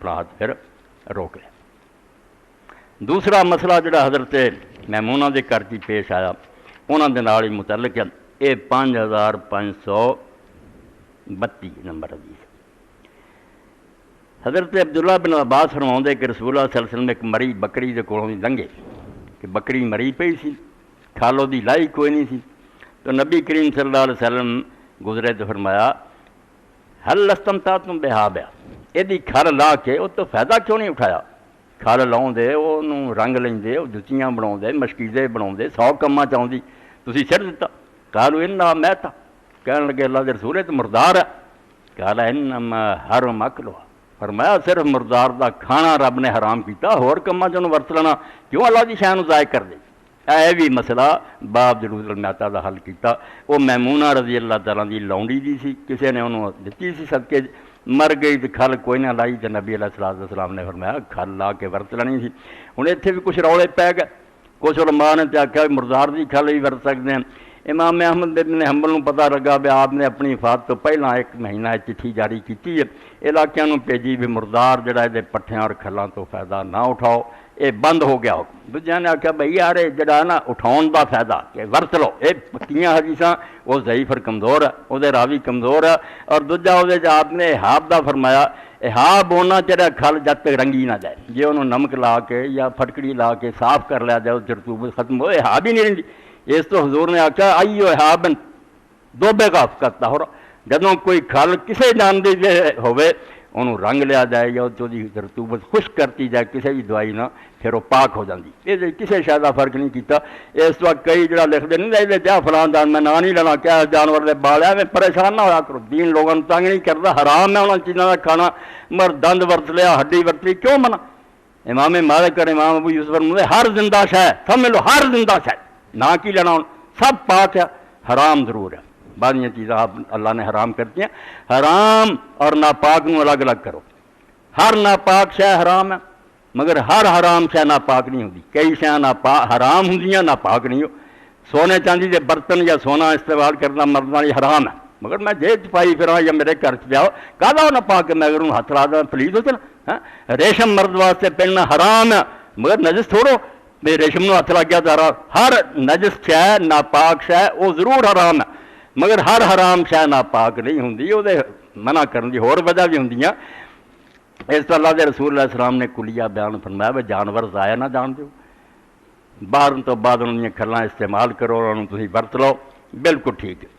اپنا ہاتھ پھر روک لیا۔ دوسرا مسئلہ جڑا حضرت میمونہ دے گھر کی پیش آیا انہوں دے نال ہی متعلق ہے، یہ 5532 نمبر حدیث۔ حضرت عبداللہ بن عباس فرماؤندے کہ رسول اللہ صلی اللہ علیہ وسلم ایک مری بکری دے کولوں لنگے کہ بکری مری پئی سی، کھالو دی لائی کوئی نہیں سی، تو نبی کریم صلی اللہ علیہ وسلم گزرے تو فرمایا حل استمتعتم بہا بیا، یہ کھل لا کے وہ تو فائدہ کیوں نہیں اٹھایا؟ کھل لاؤں دے انہوں رنگ لیندے، وہ جتیاں بناؤں دے، مشکیزے بناؤں دے، 100 کماں چاہوں دی، تسی چھڑ دیتا؟ قالوا انہا میتا، کہنے لگے اللہ دے رسول تو مردار ہے، قال انما حرم اکلھا، فرمایا صرف مردار دا کھانا رب نے حرام کیتا، ہور کماں چوں ورت لینا کیوں اللہ دی شے نوں ضائع کر دے؟ اے بھی مسئلہ باب جلوس المیتا دا حل کیتا۔ وہ میمونہ رضی اللہ تعالیٰ دی لونڈی دی سی، کسی نے انہوں دتی سی صدقے، مر گئی تو کھل کوئی نہ لائی، تو نبی علیہ السلام نے فرمایا کھل لا کے ورت لینی سی۔ ہوں اتنے بھی کچھ رولے پی گئے، کچھ علماء نے آخیا مردار دی کھل بھی ورت سکتے ہیں۔ امام احمد بن حنبل نوں پتہ لگا بھی آپ نے اپنی وفات تو پہلا 1 مہینہ چٹھی جاری کی ہے، علاقے نوں بھیجی بھی مردار جڑا یہ پٹھیاں اور کھلاں تو فائدہ نہ اٹھاؤ، یہ بند ہو گیا ہو۔ دوجے نے آخیا بھائی یار جڑا نا اٹھاؤن دا فائدہ کہ ورت لو، یہ پکیاں حدیثاں وہ ضعیف اور کمزور ہے، وہ راوی کمزور ہے، اور دوجا وہ آپ نے احاب دا فرمایا، احاب ہونا چاہیے کھل جب تک رنگی نہ جائے، جی انہوں نمک لا کے یا پھٹکڑی لا کے صاف کر لیا جائے رطوبت ختم ہو، احاب ہی نہیں رہی۔ اس تو حضور نے آخیا آئیو احابن دوبے کا کرتا ہو، جدوں کوئی کھل کسی جان دی ہوئے انہوں رنگ لیا جائے یا رطوبت خشک کرتی جائے کسی بھی دوائی نہ، پھر وہ پاک ہو جاتی۔ یہ کسی شاید فرق نہیں کیتا۔ اس وقت کئی جڑا لکھتے نہیں دے کیا فلاں جان میں نہ نہیں لینا، کیا جانور دے بال ہے، میں پریشان نہ ہوا کرو، دین لوگوں نے تنگ نہیں کرتا، حرام ہے انہوں چیزوں کا کھانا، مگر دند ورت لیا ہڈی ورت لی کیوں منع؟ امام مالک اور امام ابو یوسف فرماتے ہر زندہ شے سمجھ لو، ہر زندہ شے نہ کی لینا، سب پاک ہے، حرام ضرور ہے، بعض چیزیں اللہ نے حرام کرتی ہیں، حرام اور ناپاک نو الگ الگ کرو۔ ہر ناپاک شے حرام ہے مگر ہر حرام شے ناپاک نہیں ہوتی، کئی شے حرام ہوں ناپاک نہیں ہو۔ سونے چاندی کے برتن یا سونا استعمال کرنا مردوں والی حرام ہے، مگر میں جیب چھپائی پھر یا میرے گھر چاؤ کہا ناپاک ہے، میں اگر انہوں ہاتھ لا دا پلیز ہو چلا۔ ریشم مرد واسطے پہننا حرام ہے مگر نجس تھوڑو بے ریشم نو ہاتھ لگ گیا تو ہر نجس شے ناپاک شے وہ ضرور حرام ہے مگر ہر حرام شے ناپاک نہیں ہوندی، وہ منع کرن دی ہور وجہ بھی ہوندیاں۔ اس تو اللہ دے رسول علیہ السلام نے کلیہ بیان فرمایا بھی جانور ضائع نہ جان دیو، باہر تو بعد انہوں نے کھلاں استعمال کرو، انہوں تسی ورت لو، بالکل ٹھیک ہے۔